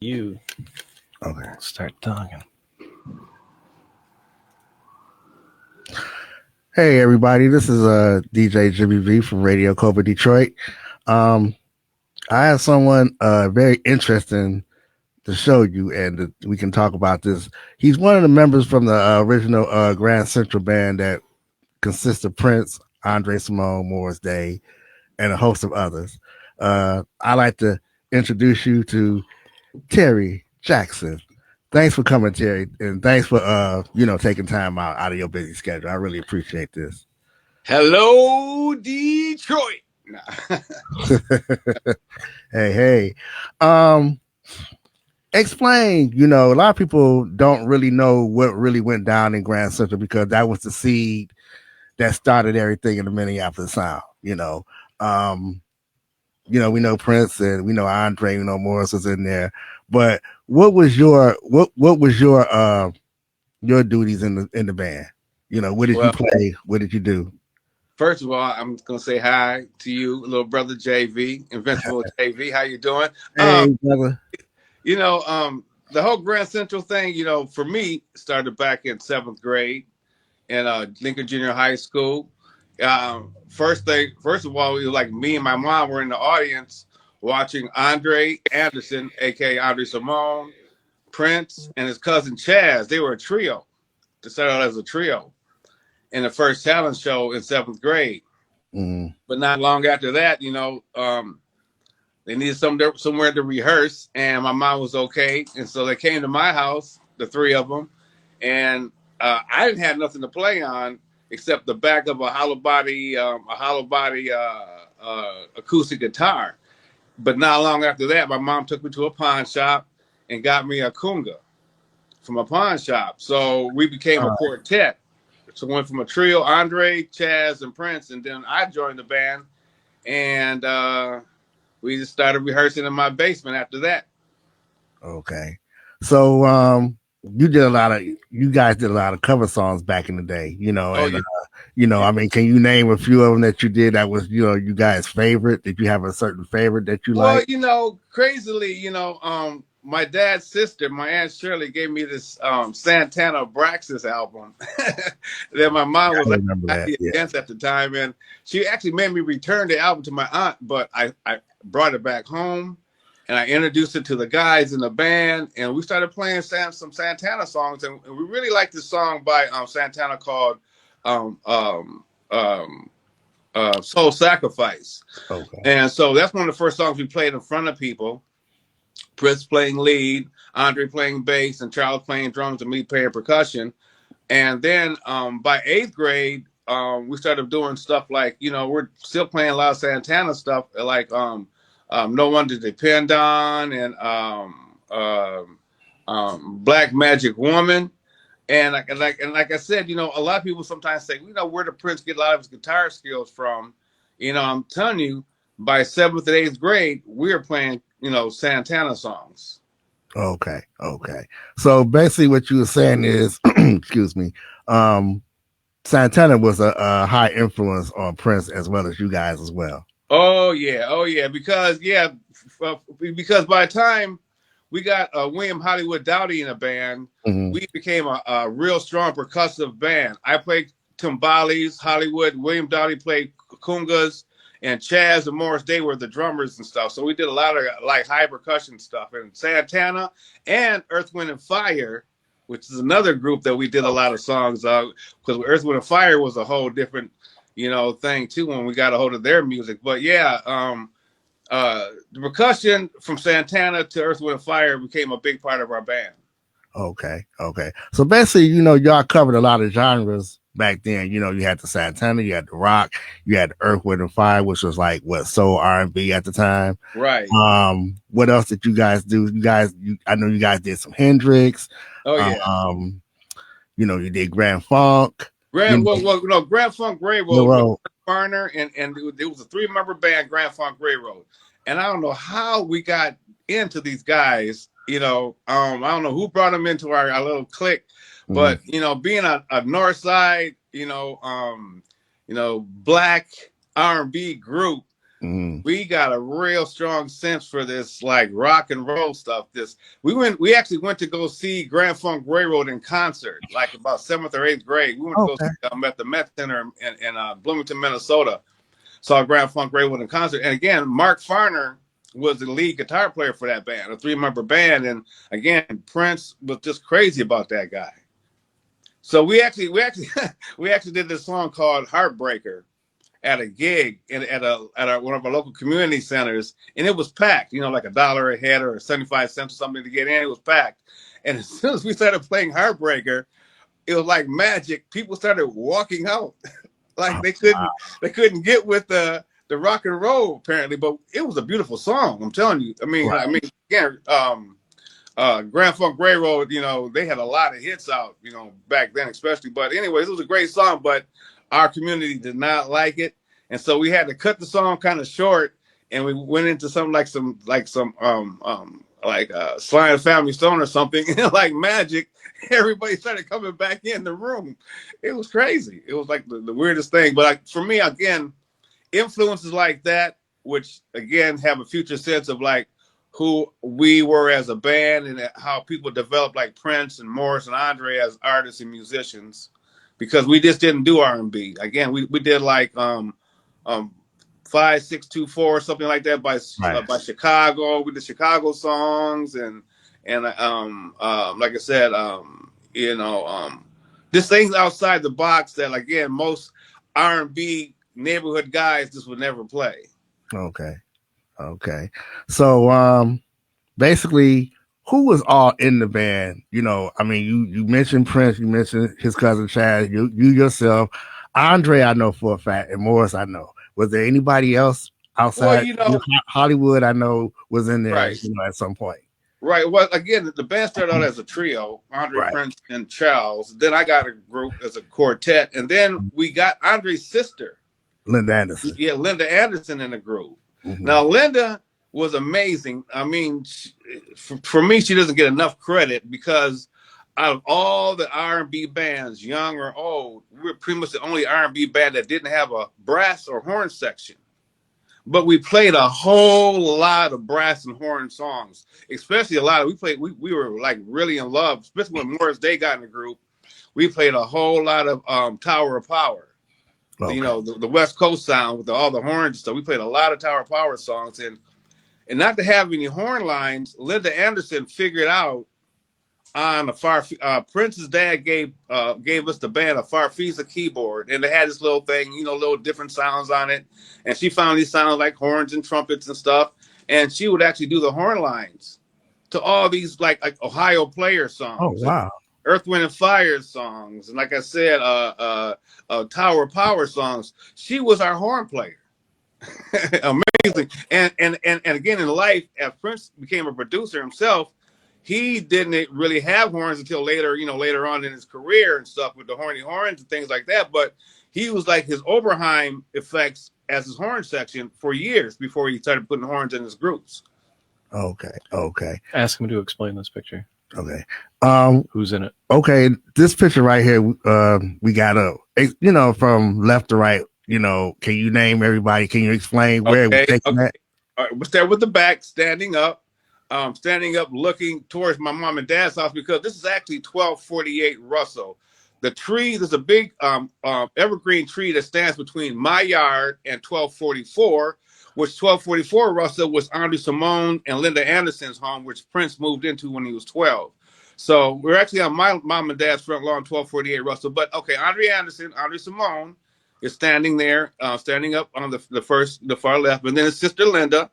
You Okay. start talking. Hey everybody, this is DJ Jimmy V from Radio Cobra Detroit. Um, I have someone very interesting to show you, and we can talk about this. He's one of the members from the original Grand Central Band that consists of Prince, Andre Cymone, Morris Day, and a host of others. I'd like to introduce you to Terry Jackson. Thanks for coming, Terry, and thanks for taking time out of your busy schedule. I really appreciate this. Hello, Detroit. Hey, hey. Um, Explain. A lot of people don't really know what really went down in Grand Central because that was the seed that started everything in the Minneapolis Sound. Um, we know Prince and we know Andre, Morris was in there. But what was your duties in the band? What did you Well, play? What did you do? first of all, I'm gonna say hi to you, little brother JV, Invincible JV. How you doing? Hey, brother. You know, the whole Grand Central thing, for me, started back in seventh grade in Lincoln Junior High School. First of all, we were like me and my mom were in the audience watching Andre Anderson, aka Andre Cymone, Prince, and his cousin Chaz. They were a trio. They started out as a trio in the first talent show in seventh grade. Mm. But not long after that, they needed somewhere to rehearse, and my mom was okay, and so they came to my house, the three of them, and I didn't have nothing to play on except the back of a hollow body acoustic guitar. But not long after that, my mom took me to a pawn shop and got me a conga from a pawn shop. So we became a quartet. So went from a trio, Andre, Chaz, and Prince, and then I joined the band, and we just started rehearsing in my basement after that. Okay. So you guys did a lot of cover songs back in the day, Oh and yeah. I mean, can you name a few of them that you did that was, you guys' favorite? Did you have a certain favorite that you Well, like? crazily, my dad's sister, my Aunt Shirley, gave me this Santana Braxis album that my mom was I remember that. actually Yeah. against at the time. And she actually made me return the album to my aunt, but I brought it back home and I introduced it to the guys in the band. And we started playing some Santana songs. And we really liked this song by Santana called um, um, um, Soul Sacrifice. Okay. And so that's one of the first songs we played in front of people. Prince playing lead, Andre playing bass, and Charles playing drums, and me playing percussion. And then by eighth grade, we started doing stuff like, we're still playing a lot of Santana stuff, like No One to Depend On and Black Magic Woman. And like I said, a lot of people sometimes say, where did Prince get a lot of his guitar skills from? I'm telling you, by seventh and eighth grade, we were playing, Santana songs. Okay. Okay. So basically, what you were saying is, excuse me, Santana was a high influence on Prince as well as you guys as well. Oh yeah, because because by the time we got William Hollywood Dowdy in a band, Mm-hmm. we became a real strong percussive band. I played timbales, Hollywood. William Dowdy played congas, and Chaz and Morris Day were the drummers and stuff. So we did a lot of like high percussion stuff. And Santana and Earth, Wind and Fire, which is another group that we did a lot of songs because Earth, Wind and Fire was a whole different thing too when we got a hold of their music. But yeah, the percussion from Santana to Earth, Wind and Fire became a big part of our band. Okay. Okay. So basically, y'all covered a lot of genres back then. You had the Santana, you had the rock, you had the Earth, Wind and Fire, which was like what soul R&B at the time. Right. What else did you guys do? I know you guys did some Hendrix. Oh yeah. You did Grand Funk. Grand Funk Railroad, Garner, and it was a 3-member band, Grand Funk Railroad. And I don't know how we got into these guys. I don't know who brought them into our little clique, but being a North Side, black R&B group, Mm. We got a real strong sense for this like rock and roll stuff. We actually went to go see Grand Funk Railroad in concert, like about seventh or eighth grade. We went to go Okay. see them at the Met Center in Bloomington, Minnesota. Saw Grand Funk Railroad in concert, and again, Mark Farner was the lead guitar player for that band, a 3-member band, and again, Prince was just crazy about that guy. So we actually we actually did this song called Heartbreaker at a gig at one of our local community centers, and it was packed. You know, like $1 a head or 75 cents or something to get in. It was packed, and as soon as we started playing Heartbreaker, it was like magic. People started walking out, like they couldn't get with the rock and roll apparently. But it was a beautiful song. I'm telling you. I mean, again, Grand Funk Railroad, you know, they had a lot of hits out, you know, back then, especially. But anyways, it was a great song, but our community did not like it, and so we had to cut the song kind of short, and we went into something like Sly and Family Stone or something, and like magic, everybody started coming back in the room. It was crazy. It was like the weirdest thing. But like, for me, again, influences like that, which again have a future sense of like who we were as a band and how people developed, like Prince and Morris and Andre as artists and musicians, because we just didn't do R&B. Again, we did like 5 6 2 4 something like that by Chicago. We did Chicago songs and like I said, you know, just things outside the box that again most R&B neighborhood guys just would never play. Okay. Okay. So basically, who was all in the band? You know, I mean, you mentioned Prince, you mentioned his cousin Chad, you yourself, Andre, I know for a fact, and Morris, I know. Was there anybody else Well, outside? you know, Hollywood, I know, was in there, right. you know, at some point. Right. Well, again, the band started out as a trio, Andre, Right. Prince, and Charles. Then I got a group as a quartet, and then we got Andre's sister, Linda Anderson. yeah, Linda Anderson, in the group. Mm-hmm. Now, Linda was amazing. I mean, for me, she doesn't get enough credit because out of all the R&B bands, young or old, we're pretty much the only R&B band that didn't have a brass or horn section. But we played a whole lot of brass and horn songs, especially a lot of we were like really in love, especially when Morris Day got in the group. We played a whole lot of Tower of Power. Okay. You know, the West Coast sound with all the horns. So we played a lot of Tower of Power songs, and not to have any horn lines, Linda Anderson figured out on a Prince's dad gave us the band a Farfisa keyboard, and they had this little thing, you know, little different sounds on it, and she found these sounds like horns and trumpets and stuff, and she would actually do the horn lines to all these like Ohio Player songs. Oh wow. Earth, Wind, and Fire songs, and like I said, Tower of Power songs. She was our horn player. Amazing. And again in life, as Prince became a producer himself, he didn't really have horns until later, you know, later on in his career and stuff with the horny horns and things like that. But he was like his Oberheim effects as his horn section for years before he started putting horns in his groups. Okay. Okay. Ask him to explain this picture. Okay. Who's in it? Okay, this picture right here, we got you know, from left to right. You know, can you name everybody? Can you explain where we're taking that? All right, we'll start with the back, standing up, looking towards my mom and dad's house, because this is actually 1248 Russell. The tree, there's a big evergreen tree that stands between my yard and 1244, which 1244 Russell was Andre Cymone and Linda Anderson's home, which Prince moved into when he was 12. So we're actually on my mom and dad's front lawn, 1248 Russell. But okay, Andre Cymone is standing there, standing up on the far left, and then his sister Linda,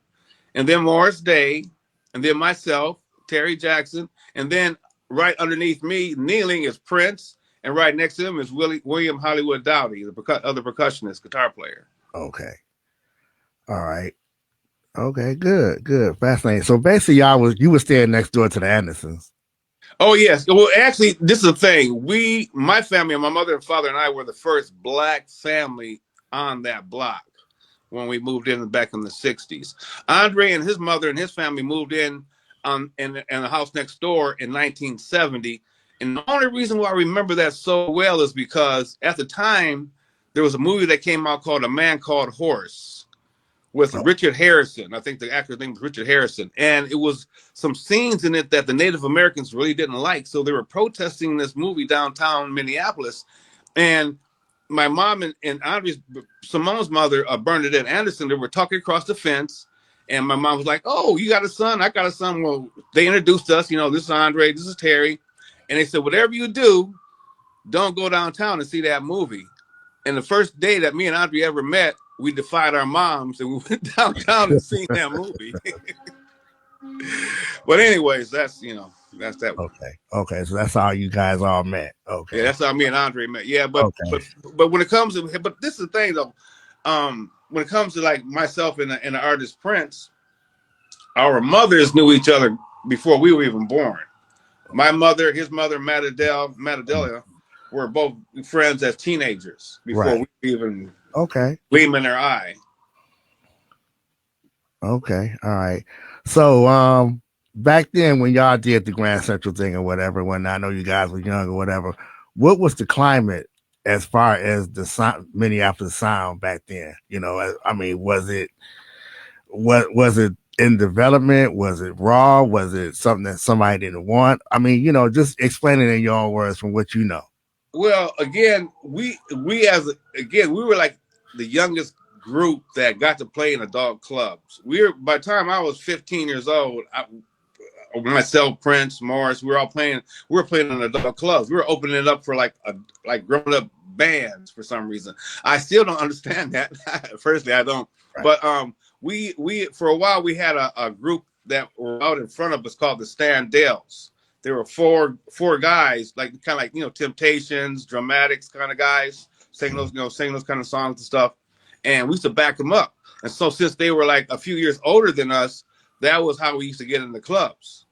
and then Morris Day, and then myself, Terry Jackson, and then right underneath me, kneeling, is Prince, and right next to him is William Hollywood Dowdy, the other percussionist, guitar player. Okay. All right. Okay, good. Fascinating. So basically you were staying next door to the Andersons. Oh, yes. Well, actually, this is the thing. My family, my mother and father and I were the first Black family on that block when we moved in back in the 60s. Andre and his mother and his family moved in the house next door in 1970. And the only reason why I remember that so well is because at the time, there was a movie that came out called A Man Called Horse, with Richard Harrison. I think the actor's name was Richard Harrison. And it was some scenes in it that the Native Americans really didn't like. So they were protesting this movie downtown Minneapolis. And my mom and Andre Cymone's mother, Bernadette Anderson, they were talking across the fence. And my mom was like, "Oh, you got a son? I got a son." Well, they introduced us. This is Andre. This is Terry. And they said, "Whatever you do, don't go downtown and see that movie." And the first day that me and Andre ever met, we defied our moms and we went downtown and seen that movie. But anyways, that's that. Okay. So that's how you guys all met. Okay. Yeah, that's how me and Andre met. Yeah, but when it comes to, but this is the thing though, when it comes to like myself and the artist Prince, our mothers knew each other before we were even born. My mother, his mother, Matadelia, were both friends as teenagers before we even gleam in their eye. Okay, all right. So back then when y'all did the Grand Central thing or whatever, when I know you guys were young or whatever, what was the climate as far as the sound, Minneapolis sound back then? I mean, was it in development? Was it raw? Was it something that somebody didn't want? I mean, just explain it in your own words from what you know. Well, again, we were like the youngest group that got to play in adult clubs. By the time I was 15 years old, myself, Prince, Morris, we were playing in adult clubs. We were opening it up for like grown up bands for some reason. I still don't understand that. Firstly, I don't. Right. But we for a while we had a group that were out in front of us called the Standells. There were four guys, kind of like Temptations, Dramatics kind of guys, singing those kind of songs and stuff. And we used to back them up. And so since they were like a few years older than us, that was how we used to get in the clubs,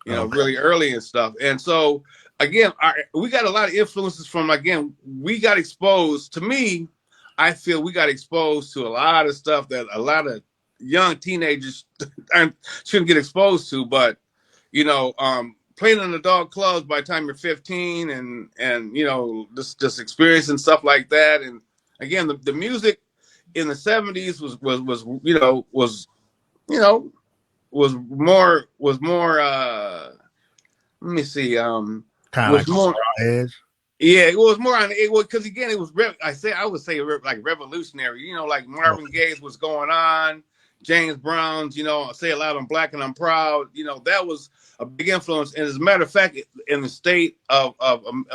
really early and stuff. And so again, we got a lot of influences from, we got exposed to me. I feel we got exposed to a lot of stuff that a lot of young teenagers shouldn't get exposed to, but playing in adult clubs by the time you're 15 and just experiencing stuff like that. And again, the music in the 70s was more let me see, kind of like more edge. Yeah, it was more on it because again, it was I would say like revolutionary. Like Marvin Gaye's was going on, James Brown's, Say It Loud, I'm Black and I'm Proud. That was a big influence. And as a matter of fact, in the state of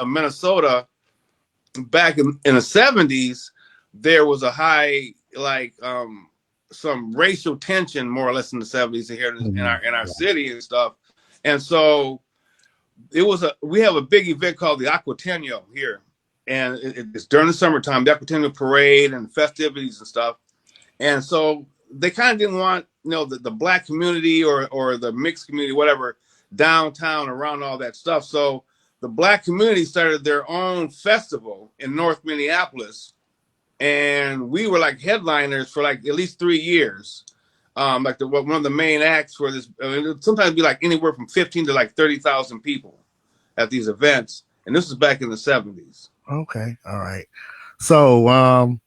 Minnesota, back in the 70s, there was a high some racial tension, more or less, in the 70s here in our city and stuff. And so we have a big event called the Aquatennial here, and it's during the summertime, the Aquatennial parade and festivities and stuff. And so they kind of didn't want the black community or the mixed community, whatever, downtown around all that stuff. So the black community started their own festival in North Minneapolis, and we were like headliners for like at least 3 years. One of the main acts for this. I mean, sometimes it'd be like anywhere from 15 to like 30,000 people at these events, and this was back in the 70s. Okay, all right. So,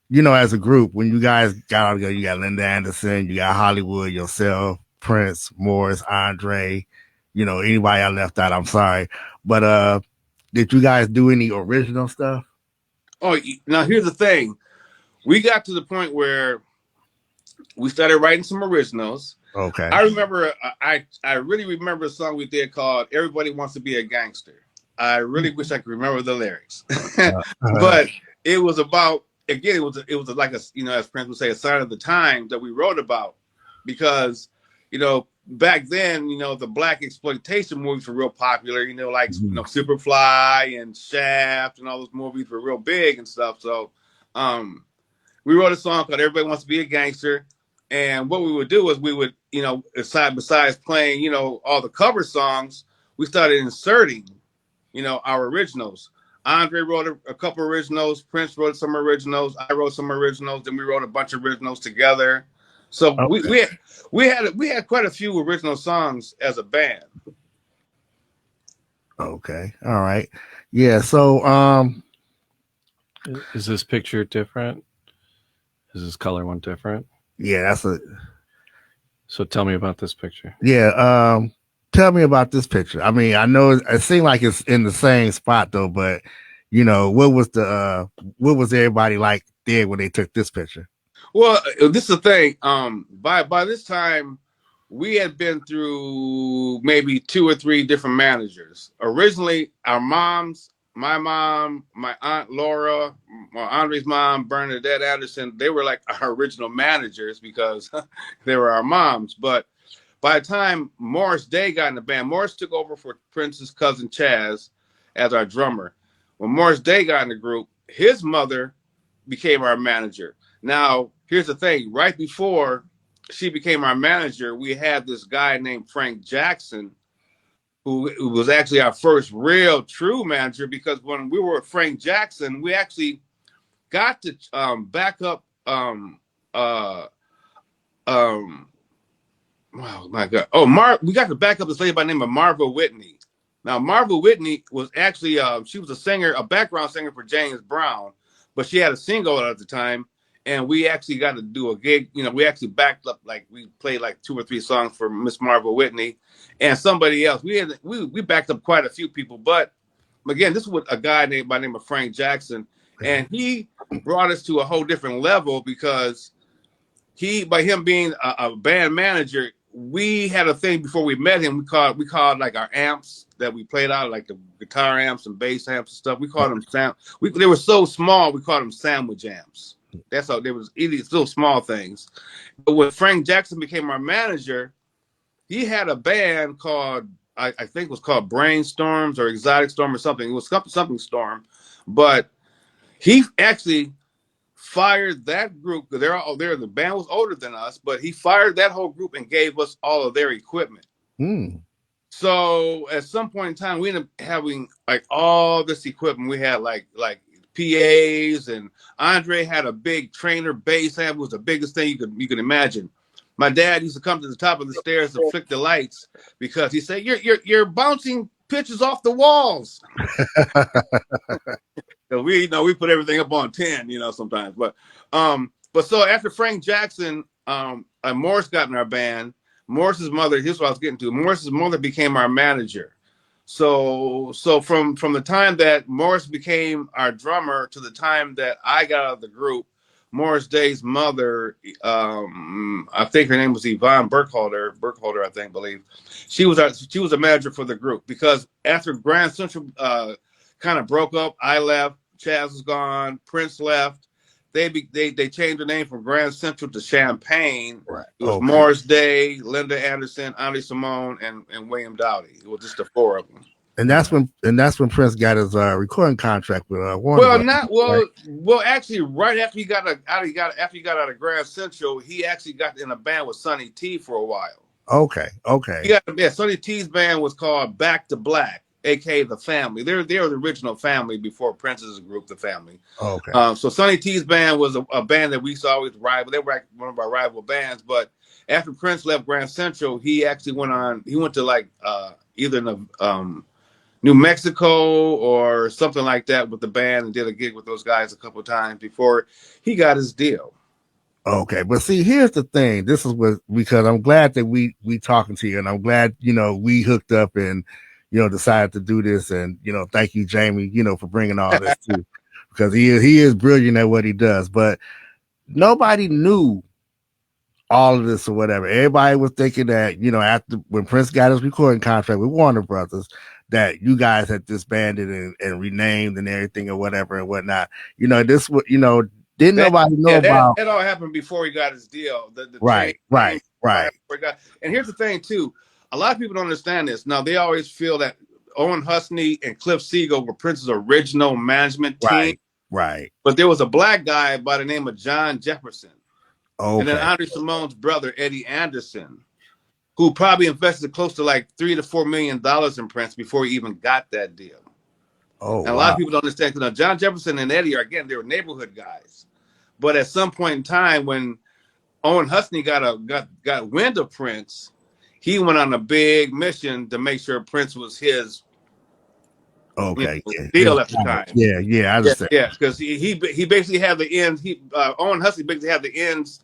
as a group, when you guys got out together, you got Linda Anderson, you got Hollywood, yourself, Prince, Morris, Andre. Anybody I left out, I'm sorry. But did you guys do any original stuff? Oh, now here's the thing. We got to the point where we started writing some originals. Okay. I remember, I really remember a song we did called "Everybody Wants to Be a Gangster." I really wish I could remember the lyrics, but it was about, again, it was like as Prince would say, a sign of the time that we wrote about, because back then the black exploitation movies were real popular. Superfly and Shaft and all those movies were real big and stuff. So we wrote a song called "Everybody Wants to Be a Gangster." And what we would do is we would, besides playing, all the cover songs, we started inserting, our originals. Andre wrote a couple originals. Prince wrote some originals. I wrote some originals. Then we wrote a bunch of originals together. So we had quite a few original songs as a band. Okay, all right, yeah. So is this picture different? Is this color one different? Yeah, that's a So tell me about this picture. yeah. Tell me about this picture. I mean, I know it seemed like it's in the same spot though, but what was everybody like there when they took this picture? Well, this is the thing. By this time, we had been through maybe 2 or 3 different managers. Originally, our moms, my mom, my aunt Laura, Andre's mom, Bernadette Anderson, they were like our original managers because they were our moms. But by the time Morris Day got in the band, Morris took over for Prince's cousin Chaz as our drummer. When Morris Day got in the group, his mother became our manager. Now, here's the thing. Right before she became our manager, we had this guy named Frank Jackson, who was actually our first real true manager, because when we were with Frank Jackson, we actually got to back up oh my God. We got to back up this lady by the name of Marva Whitney. Now, Marva Whitney was actually, she was a singer, a background singer for James Brown, but she had a single at the time. And we actually got to do a gig. We actually backed up, like we played like 2 or 3 songs for Miss Marva Whitney and somebody else. We backed up quite a few people. But again, this was a guy by the name of Frank Jackson. And he brought us to a whole different level because by him being a band manager, we had a thing before we met him. We called like our amps that we played out, like the guitar amps and bass amps and stuff. We called them they were so small, we called them sandwich amps. That's how they was eating little small things. But when Frank Jackson became our manager, he had a band called, I think it was called Brainstorms or Exotic Storm or something. It was something Storm, but he actually fired that group. The band was older than us, but he fired that whole group and gave us all of their equipment. So at some point in time, we ended up having like all this equipment. We had like PAs, and Andre had a big trainer bass amp. It was the biggest thing you could imagine. My dad used to come to the top of the stairs to flick the lights because he said, "You're bouncing pitches off the walls." So we put everything up on 10, sometimes. But so after Frank Jackson, Morris got in our band. Morris's mother, here's what I was getting to. Morris's mother became our manager. So from the time that Morris became our drummer to the time that I got out of the group, Morris Day's mother, I think her name was Yvonne Burkholder, I believe. She was a manager for the group, because after Grand Central kind of broke up, I left, Chaz was gone, Prince left. They changed the name from Grand Central to Champagne. Right. It was Morris Day, Linda Anderson, Andre Cymone, and William Dowdy. It was just the 4 of them. And that's when Prince got his recording contract with Warner. Well, actually, right after he got out of Grand Central, he actually got in a band with Sonny T for a while. Okay. Sonny T's band was called Back to Black, aka The Family. They're the original Family before Prince's group, The Family. Okay. So Sonny T's band was a band that we used to always rival. They were one of our rival bands. But after Prince left Grand Central, he actually went to like either in the New Mexico or something like that with the band, and did a gig with those guys a couple of times before he got his deal. Okay, but see, here's the thing. This is because I'm glad that we talking to you, and I'm glad we hooked up and decided to do this, and thank you, Jamie, for bringing all this too, because he is brilliant at what he does. But nobody knew all of this or whatever. Everybody was thinking that after when Prince got his recording contract with Warner Brothers, that you guys had disbanded and renamed and everything or whatever and whatnot. This was didn't nobody know about that all happened before he got his deal. Right. And here's the thing too. A lot of people don't understand this. Now, they always feel that Owen Husney and Cliff Siegel were Prince's original management team. Right. But there was a black guy by the name of John Jefferson. Okay. And then Andre Cymone's brother, Eddie Anderson, who probably invested close to like $3 to $4 million in Prince before he even got that deal. And a lot of people don't understand. Now, John Jefferson and Eddie they were neighborhood guys. But at some point in time, when Owen Husney got wind of Prince, he went on a big mission to make sure Prince was his deal at the time. Yeah, I understand. Yeah, because he basically had the ends. Owen Husney basically had the ends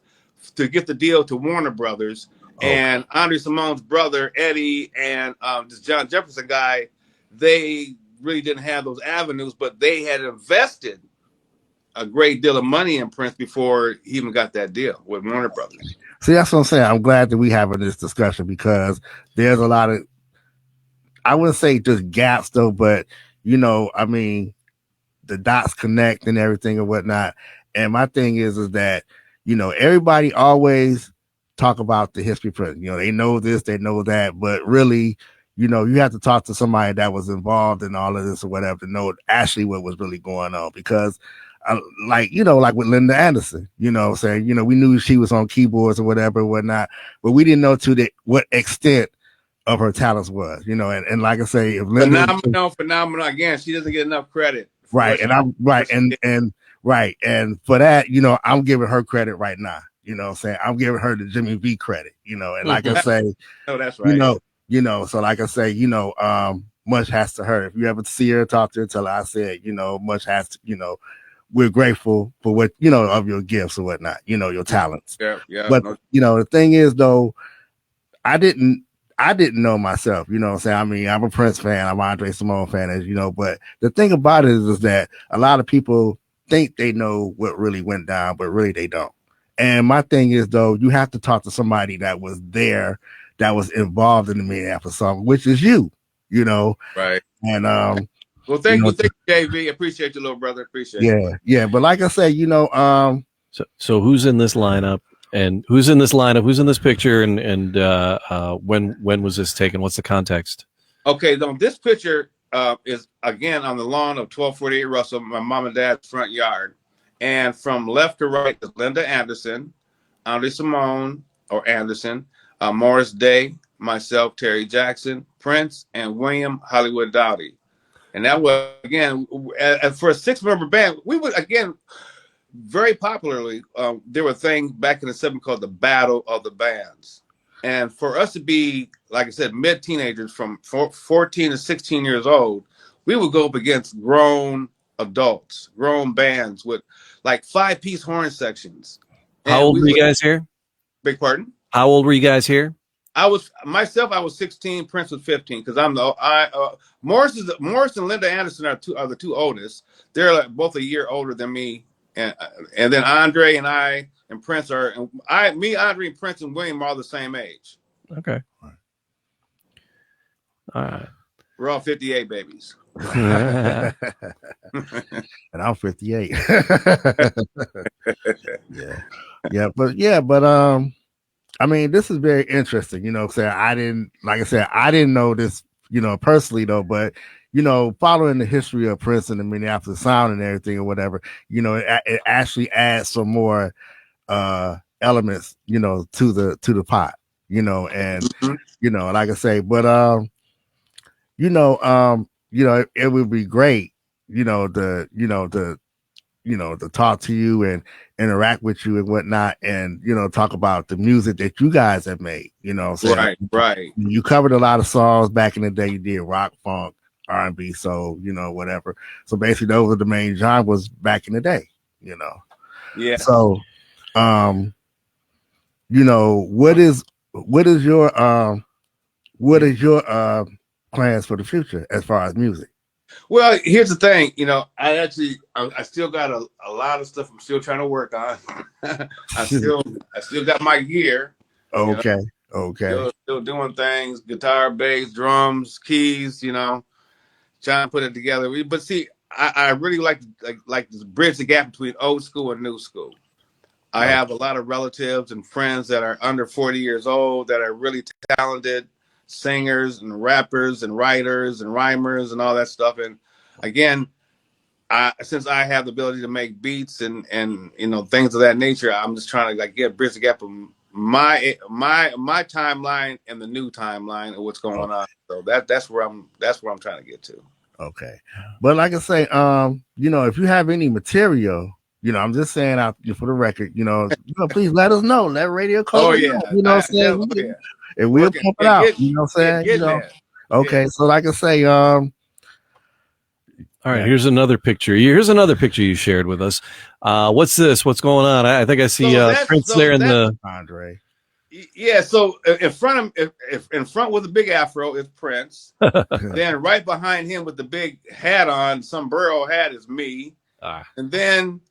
to get the deal to Warner Brothers. And Andre Cymone's brother, Eddie, and this John Jefferson guy, they really didn't have those avenues, but they had invested a great deal of money in Prince before he even got that deal with Warner Brothers. See, that's what I'm saying. I'm glad that we having this discussion because there's a lot of, I wouldn't say just gaps though, but I mean, the dots connect and everything and whatnot. And my thing is that, everybody always talk about the history of Prince. They know this, they know that, but really, you have to talk to somebody that was involved in all of this or whatever to know actually what was really going on. Because like with Linda Anderson, saying, we knew she was on keyboards or whatever and whatnot, but we didn't know to what extent of her talents was, and like I say, if Linda phenomenal again, she doesn't get enough credit. Right. And I'm right. And for that, I'm giving her credit right now. I'm giving her the Jimmy V credit, and like I say, no, that's right. So like I say, much has to her. If you ever see her, talk to her, tell her I said, much has to, we're grateful for what, of your gifts or whatnot, your talents. Yeah. But, the thing is though, I didn't know myself, I mean, I'm a Prince fan, I'm an Andre Cymone fan, as you know, but the thing about it is that a lot of people think they know what really went down, but really they don't. And my thing is though, you have to talk to somebody that was there, that was involved in the Minneapolis song, which is you, Right. And well, thank you, JV. Appreciate you, little brother. Appreciate it. Yeah. But like I say, so who's in this lineup? And who's in this lineup? Who's in this picture? And when was this taken? What's the context? Okay, this picture is again on the lawn of 1248 Russell, my mom and dad's front yard. And from left to right is Linda Anderson, Andre Cymone or Anderson, Morris Day, myself, Terry Jackson, Prince, and William Hollywood Dowdy. And that was again for a 6-member band. We would again. Very popularly, there were things back in the 70s called the Battle of the Bands. And for us to be, like I said, mid-teenagers from 14 to 16 years old, we would go up against grown adults, grown bands with like 5-piece horn sections. How old were you guys here? Beg pardon? How old were you guys here? I was 16, Prince was 15, because Morris and Linda Anderson are the two oldest. They're like both a year older than me. And then Andre and I and Prince Andre and Prince and William are all the same age. Okay. All right. We're all 58 babies. And I'm 58. But I mean, this is very interesting, I didn't know this, personally though, but following the history of Prince and the Minneapolis sound and everything or whatever, it actually adds some more elements, to the pot, and like I say, but it would be great, to talk to you and interact with you and whatnot, and talk about the music that you guys have made. Right. You covered a lot of songs back in the day. You did rock, funk, R&B, so whatever. So basically, those were the main genres back in the day. Yeah. So, what is your plans for the future as far as music? Well, here's the thing, I still got a lot of stuff I'm still trying to work on. I still got my gear. Okay. Still doing things, guitar, bass, drums, keys, trying to put it together. But see, I really like to bridge the gap between old school and new school. I have a lot of relatives and friends that are under 40 years old that are really talented singers and rappers and writers and rhymers and all that stuff. And again, since I have the ability to make beats and things of that nature, I'm just trying to get bridge the gap of my timeline and the new timeline of what's going on. So that's where I'm trying to get to. Okay. But like I say, if you have any material, I'm just saying out for the record, please let us know. Let Radio Cobra know. You know what I'm saying? And we'll pump it out. You know what I'm saying? Okay. So like I say, All right, here's another picture. Here's another picture you shared with us. What's this? What's going on? I think I see Prince there in the Andre. Yeah, so in front of if in front with the big afro is Prince. Then right behind him with the big hat on, sombrero hat, is me. And then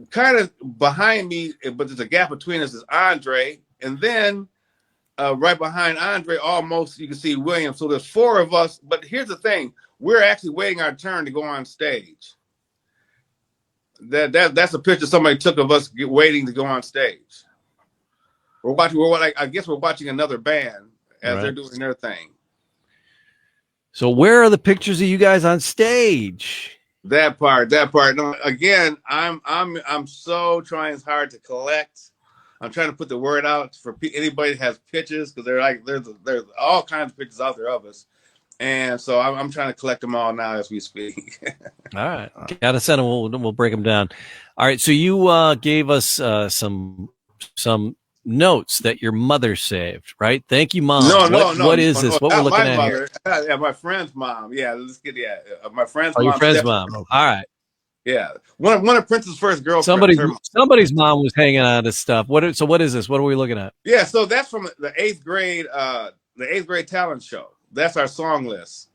kind of behind me, but there's a gap between us, is Andre. And then right behind Andre, almost you can see William. So there's four of us. But here's the thing: we're actually waiting our turn to go on stage. That's a picture somebody took of us waiting to go on stage. I guess we're watching another band as they're doing their thing. So where are the pictures of you guys on stage? That part. No, again, I'm so trying hard to collect. I'm trying to put the word out for anybody that has pictures, because there's all kinds of pictures out there of us, and so I'm trying to collect them all now as we speak. All right, gotta send them. We'll break them down. All right, so you gave us some notes that your mother saved, right? Thank you, Mom. No. What is this? What we're looking at mother, here? Yeah, my friend's mom. Yeah, let's get my friend's mom. Your friend's mom. All right. Yeah, one of Prince's first girlfriends. Somebody's mom was hanging on to stuff. What is this? What are we looking at? Yeah, so that's from the eighth grade talent show. That's our song list.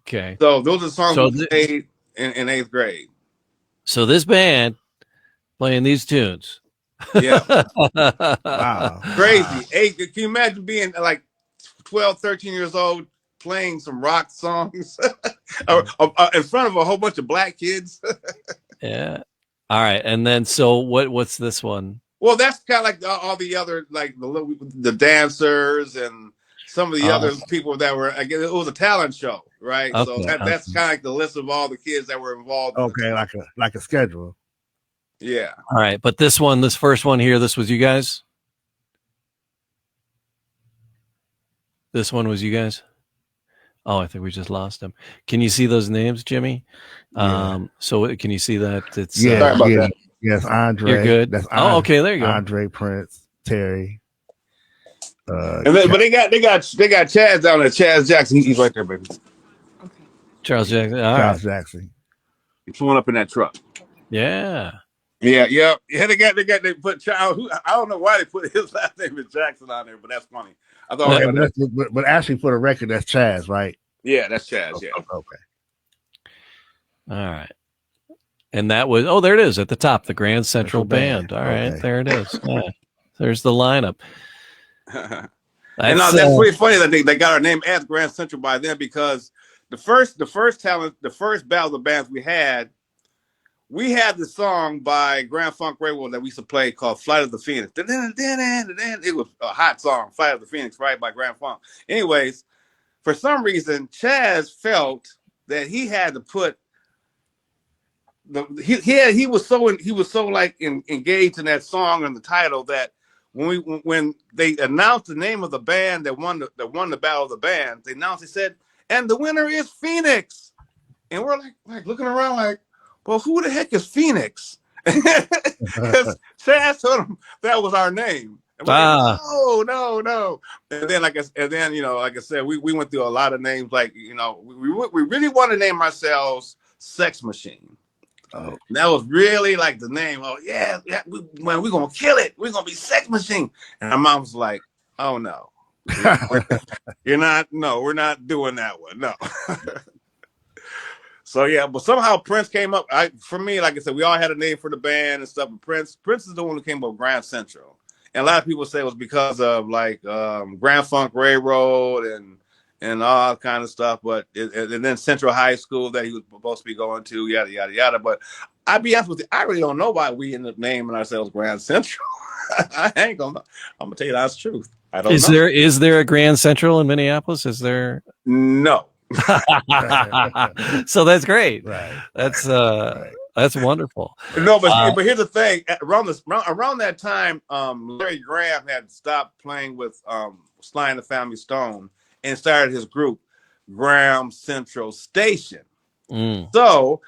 Okay. So those are songs we played in eighth grade. So this band playing these tunes. Yeah. Wow. Crazy. Can you imagine being like 12, 13 years old playing some rock songs in front of a whole bunch of black kids? Yeah. All right. And then, so what's this one? Well, that's kind of like all the other, like the dancers and some of the other people that were, I guess it was a talent show, right? Okay. So that's kind of like the list of all the kids that were involved. Okay. Like a schedule. Yeah. All right. But this first one here, this was you guys? This one was you guys? Oh, I think we just lost him. Can you see those names, Jimmy? Yeah. So can you see that? It's sorry about that. Yes, Andre. You're good. That's okay. There you go. Andre, Prince, Terry. But they got Chaz down there. Chaz Jackson. He's right there, baby. Okay. Charles Jackson. Jackson. He's pulling up in that truck. Yeah. Yeah. They put Charles. I don't know why they put his last name is Jackson on there, but that's funny. I thought, but actually, for the record, that's Chaz, right? Yeah, that's Chaz. Yeah. Okay. All right. And that was, there it is at the top, the Grand Central Band. All right, there it is. Yeah. There's the lineup. And that's pretty funny that they got our name as Grand Central by then, because the first battle of the bands we had the song by Grand Funk Railroad that we used to play called Flight of the Phoenix. It was a hot song, Flight of the Phoenix, right, by Grand Funk. Anyways, for some reason, Chaz felt that he had to put he was so like engaged in that song and the title that when they announced the name of the band that won the battle of the bands, they said, and the winner is Phoenix. And we're like looking around like, well, who the heck is Phoenix? Because Chaz told him that was our name. And like, no. And then like I said, we went through a lot of names. Like, we really want to name ourselves Sex Machine. Oh, that was really like the name. Oh yeah, we're gonna kill it. We're gonna be Sex Machine. And our mom was like, oh no, we're not doing that one. No. So yeah, but somehow Prince came up. For me, like I said, we all had a name for the band and stuff. But Prince is the one who came up with Grand Central. And a lot of people say it was because of like Grand Funk Railroad and all kind of stuff. But and then Central High School that he was supposed to be going to, yada yada yada. But I'll be honest with you, I really don't know why we ended up naming ourselves Grand Central. I'm gonna tell you that's the truth. I don't know. Is there a Grand Central in Minneapolis? Is there? No. So that's great. Right. That's wonderful. No, but here's the thing. Around that time, Larry Graham had stopped playing with Sly and the Family Stone and started his group, Graham Central Station. So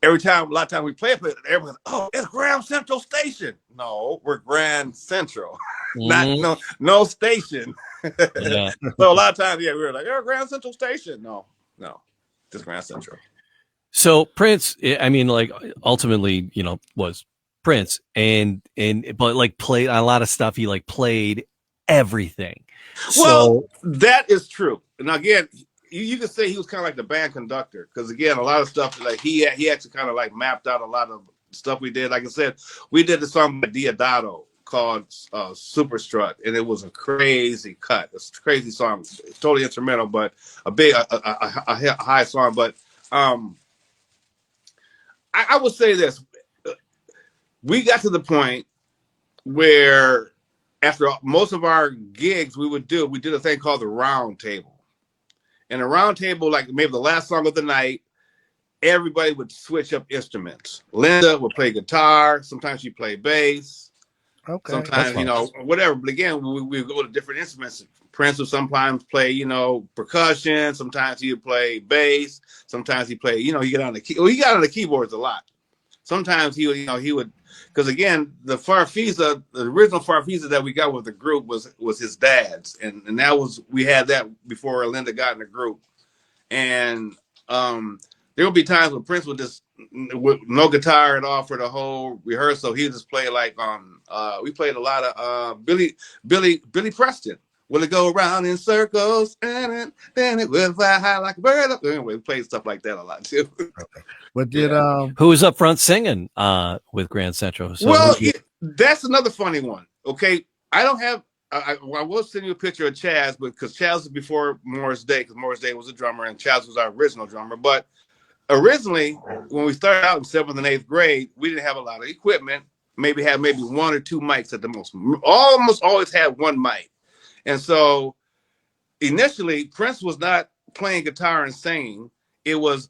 a lot of times we play it, everyone goes, oh, it's Graham Central Station. No, we're Grand Central. Not no station. Yeah. So a lot of times, we were like, oh, Grand Central Station. No. Just Grand Central. So Prince, I mean, like ultimately, was Prince, but like played a lot of stuff. He like played everything. Well, So that is true. And again, you could say he was kind of like the band conductor, because again, a lot of stuff like he actually kind of like mapped out a lot of stuff we did. Like I said, we did the song by Diodato called Super Strut, and it was a crazy cut. It's a crazy song. It's totally instrumental, but a high song. But I would say this: we got to the point where after most of our gigs we did a thing called the round table. And the round table, like maybe the last song of the night, everybody would switch up instruments. Linda would play guitar. Sometimes she played bass. Okay. Sometimes, whatever. But again, we go to different instruments. Prince would sometimes play, percussion. Sometimes he would play bass. Sometimes he played, he got on the keyboards a lot. Sometimes he would, because again, the original Farfisa that we got with the group was his dad's, and we had that before Linda got in the group, and there would be times when Prince would just with no guitar at all for the whole rehearsal. He would just play like we played a lot of Billy Preston. Will it go around in circles? And then it will fly high like a bird. Anyway, we played stuff like that a lot too. Okay. But did who was up front singing with Grand Central? So that's another funny one. Okay, I don't have. I will send you a picture of Chaz, but because Chaz was before Morris Day, because Morris Day was a drummer and Chaz was our original drummer. But originally, when we started out in 7th and 8th grade, we didn't have a lot of equipment. Maybe one or two mics at the most. Almost always had one mic. And so initially, Prince was not playing guitar and singing. It was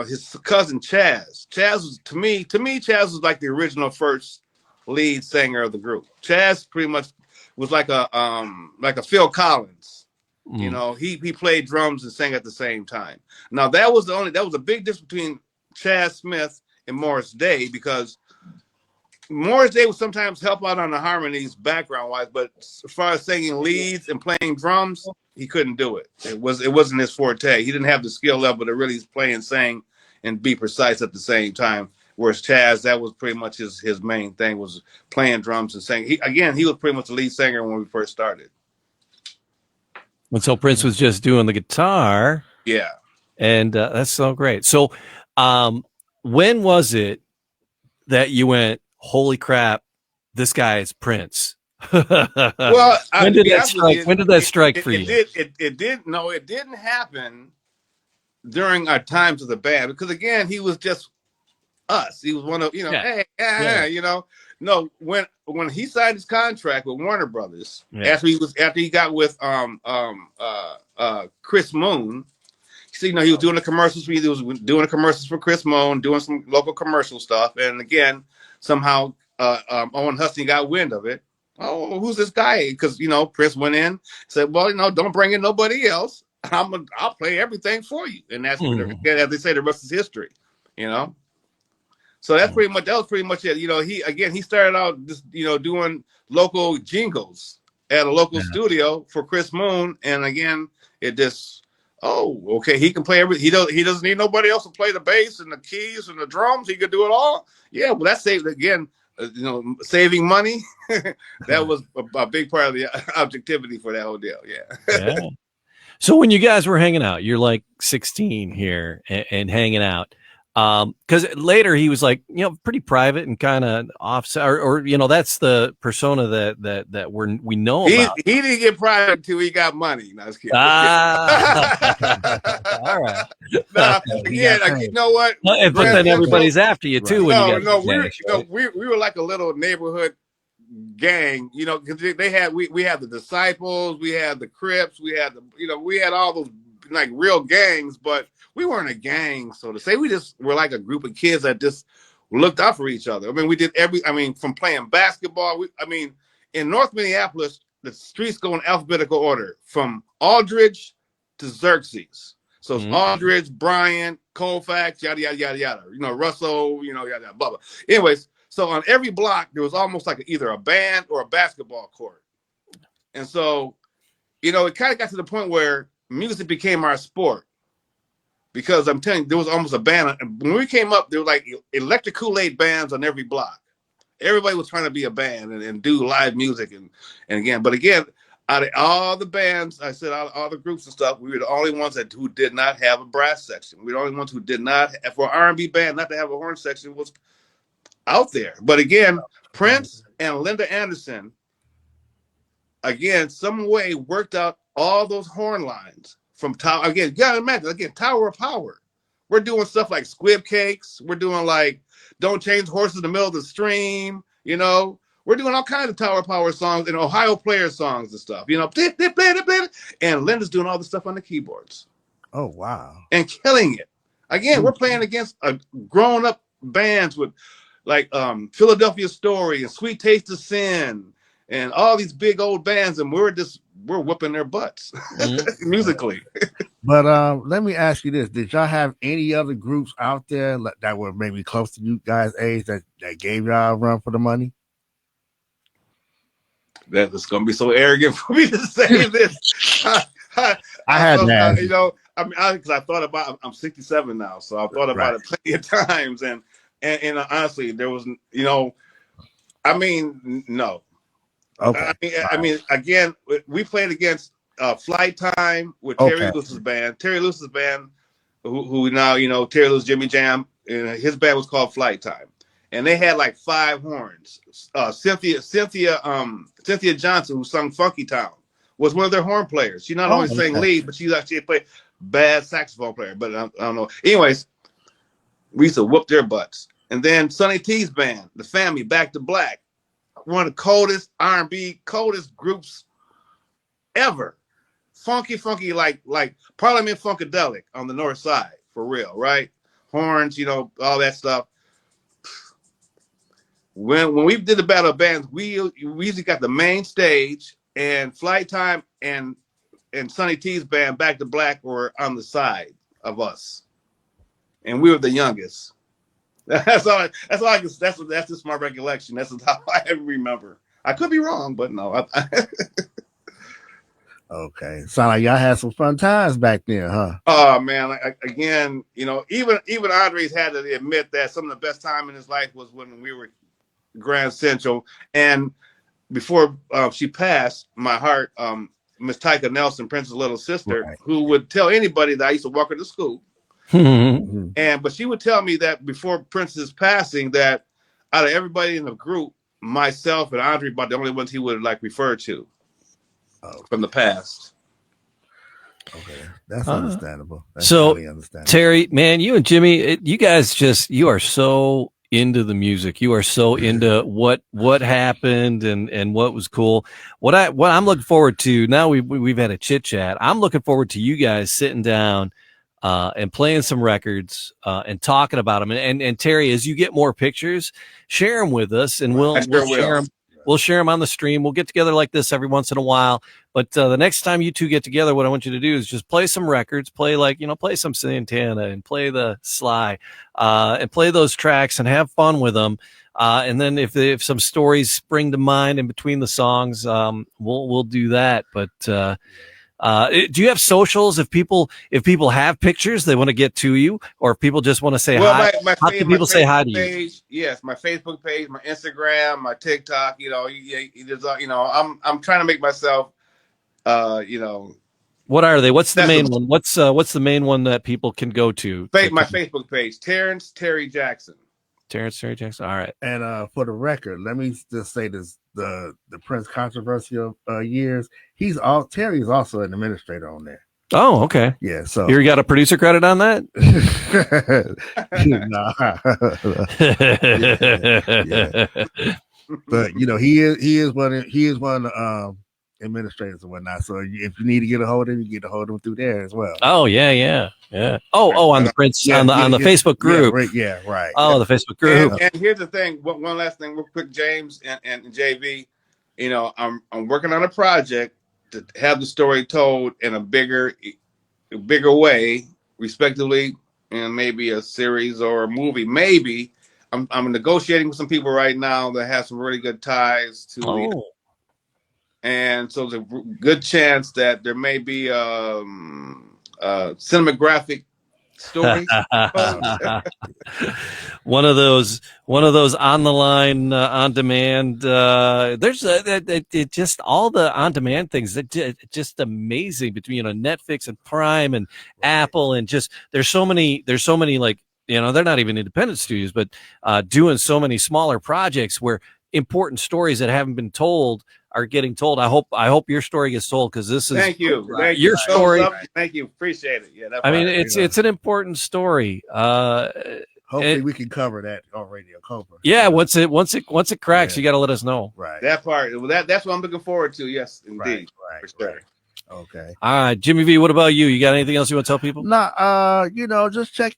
his cousin Chaz. Chaz was to me, Chaz was like the original first lead singer of the group. Chaz pretty much was like a Phil Collins. He played drums and sang at the same time. Now that was a big difference between Chaz Smith and Morris Day, because Morris Day would sometimes help out on the harmonies background wise, but as far as singing leads and playing drums, he couldn't do it. It wasn't his forte. He didn't have the skill level to really play and sing and be precise at the same time. Whereas Chaz, that was pretty much his main thing, was playing drums and singing. He was pretty much the lead singer when we first started. And so Prince was just doing the guitar. Yeah. And that's so great. So when was it that you went, holy crap, this guy is Prince? Well, when did that strike for you? It didn't happen during our times of the band, because again, he was just us. He was one of, No, when he signed his contract with Warner Brothers, after he got with Chris Moon. So, he was doing the commercials. He was doing the commercials for Chris Moon, doing some local commercial stuff. And again, somehow Owen Huston got wind of it. Oh, who's this guy? Because, Prince went in, said, well, don't bring in nobody else. I'll play everything for you. And that's, as they say, the rest is history, So that was pretty much it. He started out just, doing local jingles at a local studio for Chris Moon. And again, it just, okay, he can play he doesn't need nobody else to play the bass and the keys and the drums. He could do it all. Yeah, well, that saved, again, saving money. That was a big part of the objectivity for that whole deal. Yeah. So when you guys were hanging out, you're like 16 here and hanging out. Because later he was like, pretty private and kind of off, or that's the persona that we know about. He didn't get private until he got money. No, I was kidding. All right. Again, you know what? But then everybody's after you too. Right. When we were like a little neighborhood gang, because we had the Disciples, we had the Crips, we had we had all those like real gangs, but we weren't a gang, so to say. We just were like a group of kids that just looked out for each other. I mean, we did from playing basketball. In North Minneapolis, the streets go in alphabetical order from Aldridge to Xerxes. So it's Aldridge, Bryant, Colfax, yada, yada, yada, yada. Russell, yada, yada, blah, blah. Anyways, so on every block, there was almost like either a band or a basketball court. And so, it kind of got to the point where music became our sport. because I'm telling you, there was almost a band. When we came up, there were like electric Kool-Aid bands on every block. Everybody was trying to be a band and do live music and again. But again, out of all the bands, I said all the groups and stuff, we were the only ones who did not have a brass section. We were the only ones who did not, for an R&B band, not to have a horn section was out there. But again, Prince and Linda Anderson, again, some way worked out all those horn lines from Tower. Again, you gotta imagine, again, Tower of Power. We're doing stuff like Squib Cakes. We're doing like Don't Change Horses in the Middle of the Stream. You know, we're doing all kinds of Tower of Power songs and Ohio Player songs and stuff. You know, and Linda's doing all the stuff on the keyboards. Oh, wow. And killing it. Again, we're playing against grown-up bands with like Philadelphia Story and Sweet Taste of Sin and all these big old bands, and we're whooping their butts musically. But let me ask you this: did y'all have any other groups out there that were maybe close to you guys' age that gave y'all a run for the money? That's gonna be so arrogant for me to say this. I had that, you know. I mean, because I thought about. I'm 67 now, so I thought about it plenty of times, and honestly, there was, you know, I mean, no. Okay. I mean, again, we played against Flight Time with Terry Lewis's band. Terry Lewis's band, who now, you know, Terry Lewis, Jimmy Jam, and his band was called Flight Time, and they had like 5 horns. Cynthia Johnson, who sung Funky Town, was one of their horn players. She not only sang lead, but she actually played bad saxophone player. But I don't know. Anyways, we used to whoop their butts. And then Sonny T's band, The Family, Back to Black, one of the coldest R&B, coldest groups ever. Funky, like Parliament Funkadelic on the north side, for real, right? Horns, you know, all that stuff. When we did the Battle of Bands, we usually got the main stage, and Flight Time and Sonny T's band, Back to Black, were on the side of us, and we were the youngest. That's all I can. That's just my recollection. That's how I remember. I could be wrong, but no. Okay, sound like y'all had some fun times back then, huh? Oh man! Again, you know, even Andre's had to admit that some of the best time in his life was when we were Grand Central, and before she passed, my heart, Miss Tyka Nelson, Prince's little sister, who would tell anybody that I used to walk her to school. But she would tell me that before Prince's passing, that out of everybody in the group, myself and Andre about the only ones he would like refer to from the past. Okay, that's understandable. That's so really understandable. Terry, man, you and Jimmy, you guys you are so into the music. You are so into what happened and what was cool. What I'm looking forward to now, we've had a chit chat. I'm looking forward to you guys sitting down and playing some records and talking about them. And Terry, as you get more pictures, share them with us, and we'll share them. We'll share them on the stream. We'll get together like this every once in a while. But the next time you two get together, what I want you to do is just play some records, play some Santana and play the Sly, and play those tracks and have fun with them. And then if some stories spring to mind in between the songs, we'll do that. But do you have socials? If people have pictures they want to get to you, or if people just want to say hi, how can people say hi to you? Yes, my Facebook page, my Instagram, my TikTok. You know, I'm trying to make myself. What are they? What's the main one? What's the main one that people can go to? My Facebook page, Terrence Terry Jackson. Terrence Terry Jackson. All right. And for the record, let me just say this: the Prince controversial years. Terry is also an administrator on there. Oh, okay. Yeah. So you got a producer credit on that? yeah. But you know, he is one of the administrators and whatnot. So if you need to get a hold of him, you get a hold of him through there as well. Oh yeah. Oh, on the Prince on the Facebook group. Yeah, right. Oh, the Facebook group. And here's the thing. One last thing, real quick, James and JV. You know, I'm working on a project to have the story told in a bigger way, respectively, and maybe a series or a movie. Maybe I'm negotiating with some people right now that have some really good ties to. And so there's a good chance that there may be a cinematographic stories. one of those on the line, on demand. There's just all the on demand things that just amazing between Netflix and Prime and Apple, and just there's so many like they're not even independent studios, but doing so many smaller projects where important stories that haven't been told are getting told. I hope your story gets told, because this is Thank you. Your story. Thank you. Appreciate it. Yeah, I mean, it's an important story. Hopefully we can cover that on Radio Cobra. Yeah, once it cracks, you got to let us know. Right. That part. That's what I'm looking forward to. Yes, indeed. Right. For sure. Okay. All right, Jimmy V, what about you? You got anything else you want to tell people? Nah, just check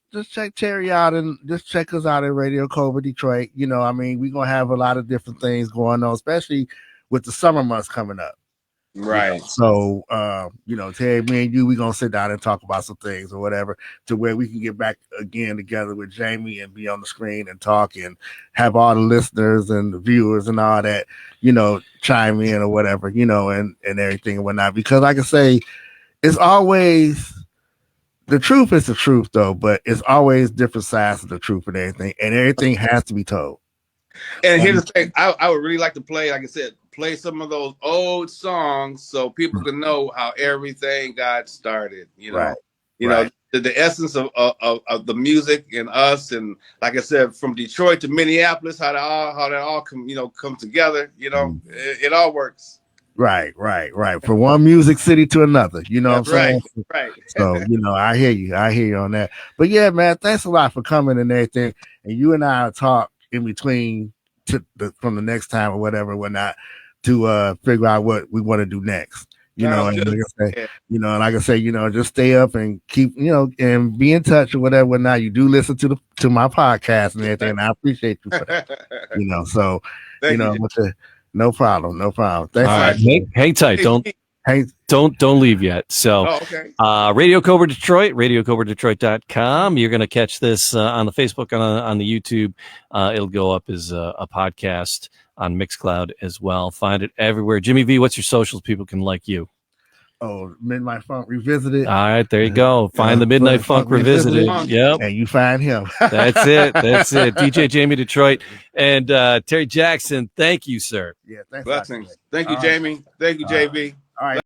Terry out, and just check us out at Radio Cobra Detroit. I mean, we're gonna have a lot of different things going on, especially with the summer months coming up. Right. So, Terry, me and you, we're going to sit down and talk about some things or whatever, to where we can get back again together with Jamie and be on the screen and talk and have all the listeners and the viewers and all that, chime in or whatever, and everything and whatnot. Because like I say, it's always, the truth is the truth though, but it's always different sides of the truth and everything has to be told. And here's the thing, I would really like to play, like I said, play some of those old songs so people can know how everything got started. The essence of the music and us, and like I said, from Detroit to Minneapolis, how that all come together. It all works. Right. From one music city to another. You know That's what I'm saying? Right. So, I hear you on that. But yeah, man, thanks a lot for coming and everything. And you and I talk in between from the next time or whatever, whatnot, to figure out what we want to do next. And like I say, just stay up and keep, and be in touch or whatever, whatnot. You do listen to my podcast and everything, and I appreciate you for that. So no problem. Thanks. All right. Hang tight. Don't leave yet. So, okay. Radio Cobra Detroit, RadioCobraDetroit.com. You're going to catch this on the Facebook, on the YouTube. It'll go up as a podcast on Mixcloud as well. Find it everywhere. Jimmy V, what's your socials? People can like you. Oh, Midnight Funk Revisited. All right, there you go. Find the Midnight Funk Revisited. Yep. And you find him. That's it. DJ Jamie Detroit. And Terry Jackson, thank you, sir. Yeah, thanks. Blessings. Thank you, Jamie. Thank you, JB. All right.